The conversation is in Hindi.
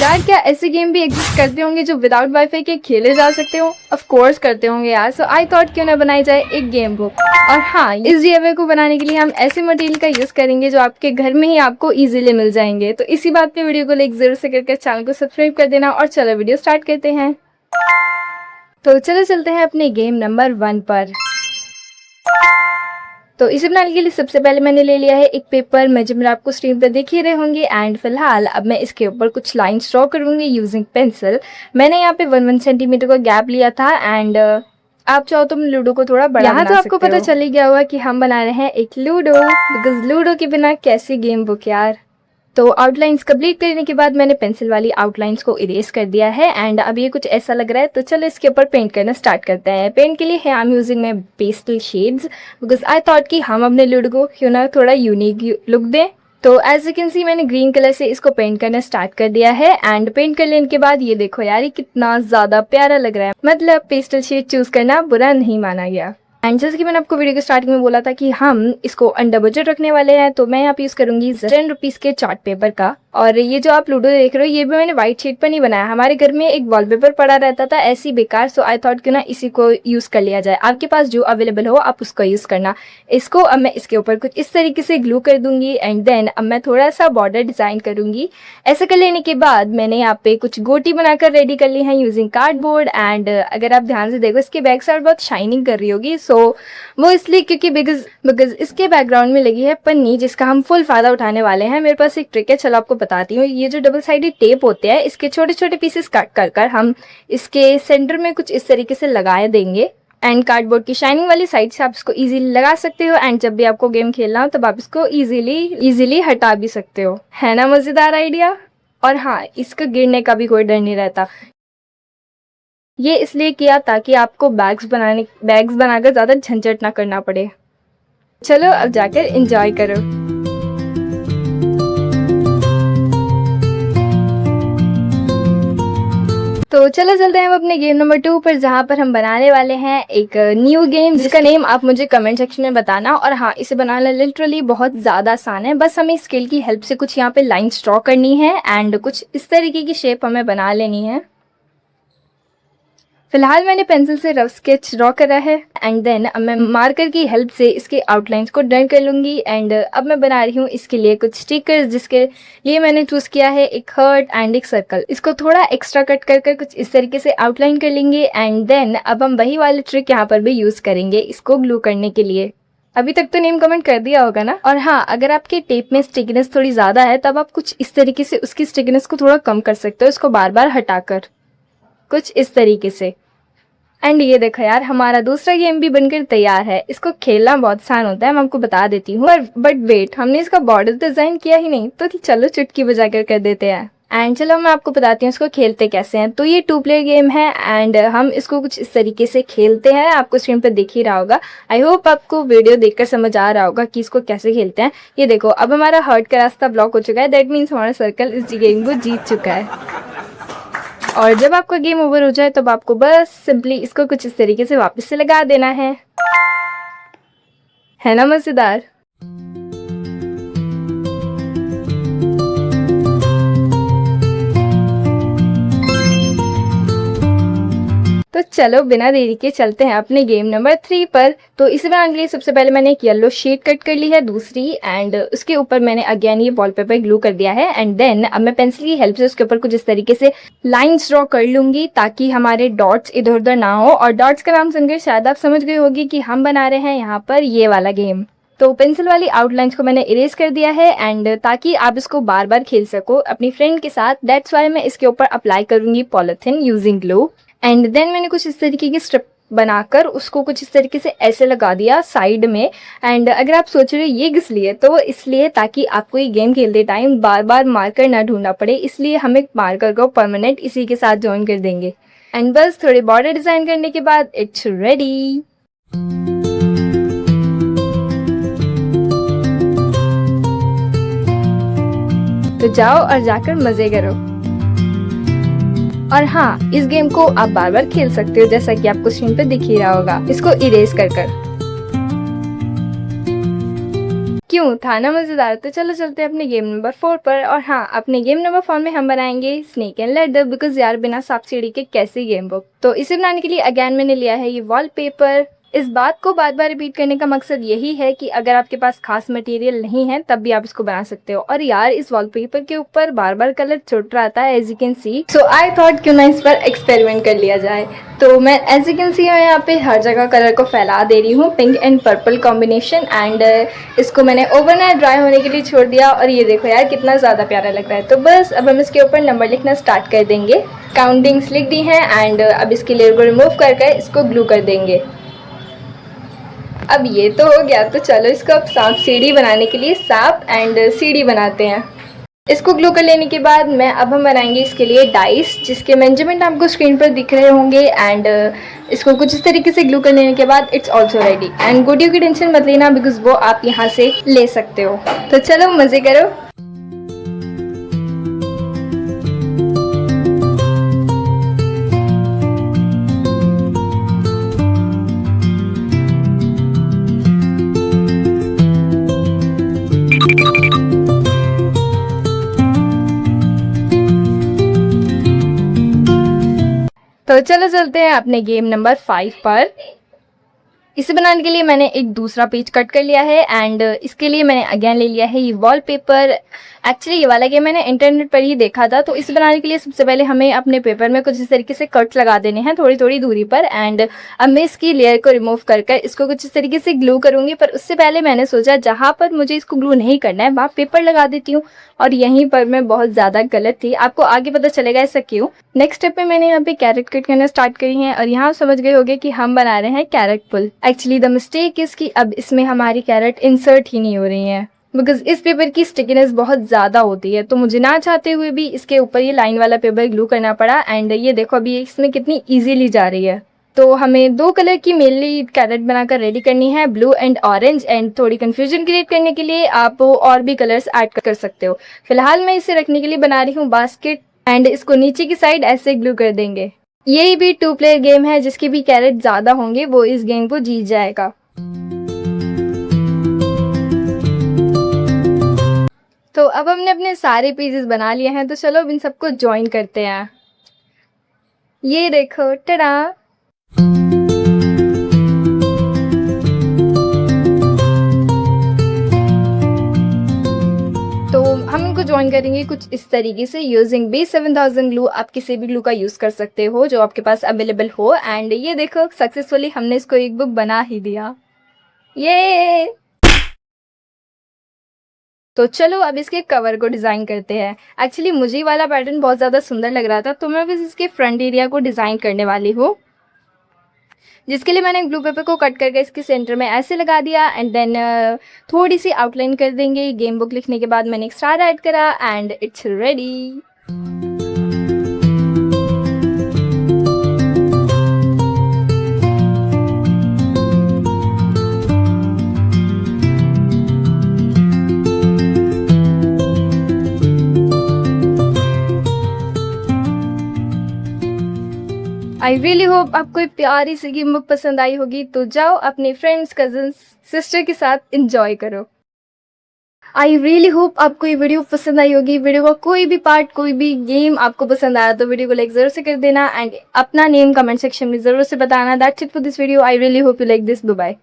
यार क्या ऐसे गेम भी एग्जिस्ट करते होंगे जो विदाउट वाईफाई के खेले जा सकते हो? ऑफ कोर्स करते होंगे यार। सो आई थॉट क्यों ना बनाई जाए एक गेम बुक। और हाँ, इस डीआईवाई को बनाने के लिए हम ऐसे मटेरियल का यूज करेंगे जो आपके घर में ही आपको इजीली मिल जाएंगे। तो इसी बात पे वीडियो को लाइक जरूर से करके चैनल को सब्सक्राइब कर देना। और चलो वीडियो स्टार्ट करते हैं। तो चलो चलते हैं अपने गेम नंबर 1 पर। तो इसे बनाने के लिए सबसे पहले मैंने ले लिया है एक पेपर, मेजरमेंट आपको स्क्रीन पर दिख ही रहे होंगे। एंड फिलहाल अब मैं इसके ऊपर कुछ लाइंस ड्रॉ करूंगी यूजिंग पेंसिल। मैंने यहाँ पे 1 सेंटीमीटर का गैप लिया था। एंड आप चाहो तो लूडो को थोड़ा बड़ा यहाँ तो आपको पता चल ही गया होगा कि हम बना रहे हैं एक लूडो, बिकॉज लूडो के बिना कैसी गेम बुक यार। तो आउटलाइंस कंप्लीट करने के बाद मैंने पेंसिल वाली आउटलाइंस को इरेज कर दिया है। एंड अब ये कुछ ऐसा लग रहा है। तो चलो इसके ऊपर पेंट करना स्टार्ट करते हैं। पेंट के लिए है I am using my pastel shades, because I thought कि हम अपने लूडो को क्यों ना थोड़ा यूनिक लुक दें। तो एज यू कैन सी मैंने ग्रीन कलर से इसको पेंट करना स्टार्ट कर दिया है। एंड पेंट कर लेने के बाद ये देखो यार, ये कितना ज़्यादा प्यारा लग रहा है। मतलब पेस्टल शेड चूज करना बुरा नहीं माना गया। एंड जैसे कि मैंने आपको वीडियो के स्टार्टिंग में बोला था कि हम इसको अंडर बजट रखने वाले हैं, तो मैं यहाँ पे यूज करूंगी 10 रुपीज के चार्ट पेपर का। और ये जो आप लूडो देख रहे हो ये भी मैंने व्हाइट शीट पर नहीं बनाया। हमारे घर में एक वॉलपेपर पड़ा रहता था ऐसी बेकार, सो आई थॉट क्यों ना इसी को यूज कर लिया जाए। आपके पास जो अवेलेबल हो आप उसको यूज करना। इसको अब मैं इसके ऊपर कुछ इस तरीके से ग्लू कर दूंगी। एंड देन अब मैं थोड़ा सा बॉर्डर डिजाइन करूंगी। ऐसा कर लेने के बाद मैंने यहाँ पे कुछ गोटी बनाकर रेडी कर ली है यूजिंग कार्डबोर्ड। एंड अगर आप ध्यान से देखो इसके बैक साइड बहुत शाइनिंग कर रही होगी। सो वो इसलिए क्योंकि बिकॉज इसके बैकग्राउंड में लगी है पन्नी, जिसका हम फुल फायदा उठाने वाले हैं। मेरे पास एक ट्रिक है, चलो आपको बताती हूँ। ये जो डबल साइडेड टेप होते हैं इसके छोटे छोटे पीसेस कट कर हम इसके सेंटर में कुछ इस तरीके से लगाए देंगे। एंड कार्डबोर्ड की शाइनिंग वाली साइड से आप इसको इजीली लगा सकते हो। एंड जब भी आपको गेम खेलना हो तब आप इसको इजीली हटा भी सकते हो। है ना मजेदार आइडिया? और हाँ, इसका गिरने का भी कोई डर नहीं रहता। ये इसलिए किया ताकि आपको बैग्स बनाकर ज़्यादा झंझट ना करना पड़े। चलो अब जाकर एंजॉय करो। तो चलो चलते हैं हम अपने गेम नंबर 2 पर, जहाँ पर हम बनाने वाले हैं एक न्यू गेम, जिसका नेम आप मुझे कमेंट सेक्शन में बताना। और हाँ, इसे बनाना लिटरली बहुत ज़्यादा आसान है। बस हमें स्केल की हेल्प से कुछ यहाँ पे लाइंस ड्रॉ करनी है एंड कुछ इस तरीके की शेप हमें बना लेनी है। फिलहाल मैंने पेंसिल से रफ स्केच ड्रॉ करा है। एंड देन अब मैं मार्कर की हेल्प से इसके आउटलाइंस को डन कर लूँगी। एंड अब मैं बना रही हूँ इसके लिए कुछ स्टिकर्स, जिसके लिए मैंने चूज़ किया है एक हार्ट एंड एक सर्कल। इसको थोड़ा एक्स्ट्रा कट कर कुछ इस तरीके से आउटलाइन कर लेंगे। एंड देन अब हम वही वाली ट्रिक यहाँ पर भी यूज़ करेंगे इसको ग्लू करने के लिए। अभी तक तो नेम कमेंट कर दिया होगा ना। और हाँ, अगर आपके टेप में स्टिकनेस थोड़ी ज़्यादा है तब आप कुछ इस तरीके से उसकी स्टिकनेस को थोड़ा कम कर सकते हो, इसको बार बार हटाकर कुछ इस तरीके से। एंड ये देखो यार, हमारा दूसरा गेम भी बनकर तैयार है। इसको खेलना बहुत आसान होता है, मैं आपको बता देती हूँ। बट वेट, हमने इसका बॉर्डर डिजाइन किया ही नहीं, तो चलो चुटकी बजाकर कर देते हैं। एंड चलो मैं आपको बताती हूँ इसको खेलते कैसे हैं। तो ये 2 प्लेयर गेम है एंड हम इसको कुछ इस तरीके से खेलते हैं। आपको स्क्रीन पर दिख ही रहा होगा। आई होप आपको वीडियो देखकर समझ आ रहा होगा कि इसको कैसे खेलते हैं। ये देखो, अब हमारा हार्ट का रास्ता ब्लॉक हो चुका है। दैट मीन्स हमारा सर्कल इस गेम को जीत चुका है। और जब आपका गेम ओवर हो जाए तब आपको बस सिंपली इसको कुछ इस तरीके से वापस से लगा देना है ना मजेदार? तो चलो बिना देरी के चलते हैं अपने गेम नंबर 3 पर। तो इसे बनाने के लिए सबसे पहले मैंने एक येलो शीट कट कर ली है दूसरी। एंड उसके ऊपर मैंने अगेन ये वॉलपेपर ग्लू कर दिया है। एंड देन अब मैं पेंसिल की हेल्प से उसके ऊपर कुछ इस तरीके से लाइंस ड्रॉ कर लूंगी ताकि हमारे डॉट्स इधर उधर ना हो। और डॉट्स का नाम सुनकर शायद आप समझ गए होगी कि हम बना रहे हैं यहाँ पर ये वाला गेम। तो पेंसिल वाली आउटलाइंस को मैंने इरेज कर दिया है एंड ताकि आप इसको बार बार खेल सको अपनी फ्रेंड के साथ, दैट्स वाई मैं इसके ऊपर अप्लाई करूंगी polythene using glue. And then मैंने कुछ इस तरीके की स्ट्रिप बनाकर उसको कुछ इस तरीके से ऐसे लगा दिया साइड में। एंड अगर आप सोच रहे हो ये किस लिए, तो इसलिए ताकि आपको ये गेम खेलते टाइम बार बार मार्कर ना ढूंढना पड़े, इसलिए हम एक मार्कर को परमानेंट इसी के साथ ज्वाइन कर देंगे। एंड बस थोड़े बॉर्डर डिजाइन करने के बाद इट्स रेडी। तो जाओ और जाकर मजे करो। और हाँ, इस गेम को आप बार बार खेल सकते हो, जैसा कि आपको स्क्रीन पे दिख ही रहा होगा, इसको इरेज कर क्यों, था ना मज़ेदार। तो चलो चलते हैं अपने गेम नंबर 4 पर। और हाँ, अपने गेम नंबर 4 में हम बनाएंगे स्नेक एंड लैडर, बिकॉज़ यार बिना सांप सीढ़ी के कैसी गेम बुक। तो इसे बनाने के लिए अगेन मैंने लिया है ये वॉलपेपर। इस बात को बार-बार रिपीट करने का मकसद यही है कि अगर आपके पास खास मटेरियल नहीं है तब भी आप इसको बना सकते हो। और यार इस वॉलपेपर के ऊपर बार-बार कलर छूट रहा था as you can see. So I thought क्यों ना इस पर एक्सपेरिमेंट कर लिया जाए। तो मैं एज़ यू कैन सी मैं यहाँ पे हर जगह कलर को फैला दे रही हूँ, pink and purple combination. And इसको मैंने ओवरनाइट ड्राई होने के लिए छोड़ दिया और ये देखो यार कितना ज़्यादा प्यारा लग रहा है। तो बस अब हम इसके ऊपर नंबर लिखना स्टार्ट कर देंगे। काउंटिंग्स लिख दी हैं एंड अब इसकी लेयर को रिमूव करके इसको ग्लू कर देंगे। अब ये तो हो गया, तो चलो इसको अब सांप सीढ़ी बनाने के लिए सांप एंड सीढ़ी बनाते हैं। इसको ग्लू कर लेने के बाद अब हम बनाएंगे इसके लिए डाइस, जिसके मेजरमेंट आपको स्क्रीन पर दिख रहे होंगे। एंड इसको कुछ इस तरीके से ग्लू कर लेने के बाद इट्स ऑल्सो रेडी। एंड गुडियो की टेंशन मत लेना, बिकॉज वो आप यहाँ से ले सकते हो। तो चलो मज़े करो। तो चलो चलते हैं अपने गेम नंबर 5 पर। इसे बनाने के लिए मैंने एक दूसरा पेज कट कर लिया है एंड इसके लिए मैंने अगेन ले लिया है ये वॉलपेपर। एक्चुअली ये वाला गेम मैंने इंटरनेट पर ही देखा था। तो इसे बनाने के लिए सबसे पहले हमें अपने पेपर में कुछ इस तरीके से कट्स लगा देने हैं थोड़ी थोड़ी दूरी पर। एंड अब मैं इसकी लेयर को रिमूव कर इसको कुछ इस तरीके से ग्लू करूंगी। पर उससे पहले मैंने सोचा जहाँ पर मुझे इसको ग्लू नहीं करना है वहाँ पेपर लगा देती हूँ। और यहीं पर मैं बहुत ज़्यादा गलत थी, आपको आगे पता चलेगा ऐसा क्यों। नेक्स्ट स्टेप में मैंने यहाँ पे कैरेट कट करना स्टार्ट करी है और यहाँ समझ गए होंगे कि हम बना रहे हैं कैरेट पुल। एक्चुअली द मिस्टेक इज कि अब इसमें हमारी कैरेट इंसर्ट ही नहीं हो रही है, बिकॉज इस पेपर की स्टिकीनेस बहुत ज़्यादा होती है। तो मुझे ना चाहते हुए भी इसके ऊपर ये लाइन वाला पेपर ग्लू करना पड़ा। एंड ये देखो अभी इसमें कितनी ईजीली जा रही है। तो हमें 2 कलर की मेनली कैरेट बनाकर रेडी करनी है, ब्लू एंड ऑरेंज। एंड थोड़ी कंफ्यूजन क्रिएट करने के लिए आप और भी कलर्स ऐड कर सकते हो। फिलहाल मैं इसे रखने के लिए बना रही हूँ बास्केट। एंड इसको नीचे की साइड ऐसे ग्लू कर देंगे। यही भी 2 प्लेयर गेम है, जिसके भी कैरेट ज़्यादा होंगे वो इस गेम को जीत जाएगा। तो अब हमने अपने सारे पीसेस बना लिए हैं, तो चलो अब इन सबको ज्वाइन करते हैं। ये देखो, टड़ा। तो हम इनको ज्वाइन करेंगे कुछ इस तरीके से यूजिंग B7000 ग्लू। आप किसी भी ग्लू का यूज़ कर सकते हो जो आपके पास अवेलेबल हो। एंड ये देखो सक्सेसफुली हमने इसको एक बुक बना ही दिया। ये तो चलो अब इसके कवर को डिज़ाइन करते हैं। एक्चुअली मुझे वाला पैटर्न बहुत ज़्यादा सुंदर लग रहा था, तो मैं बस इसके फ्रंट एरिया को डिज़ाइन करने वाली हूँ, जिसके लिए मैंने ब्लू पेपर को कट करके इसके सेंटर में ऐसे लगा दिया। एंड देन थोड़ी सी आउटलाइन कर देंगे। गेम बुक लिखने के बाद मैंने एक स्टार ऐड करा and it's ready. I really hope आपको प्यारी सी गेम बुक पसंद आई होगी। तो जाओ अपने फ्रेंड्स, कजन्स, सिस्टर के साथ इंजॉय करो। आई रियली होप आपको ये वीडियो पसंद आई होगी। वीडियो का कोई भी पार्ट, कोई भी गेम आपको पसंद आया तो वीडियो को लाइक जरूर से कर देना एंड अपना नेम कमेंट सेक्शन में जरूर से बताना। That's it for this video. I really hope you like this. Bye bye.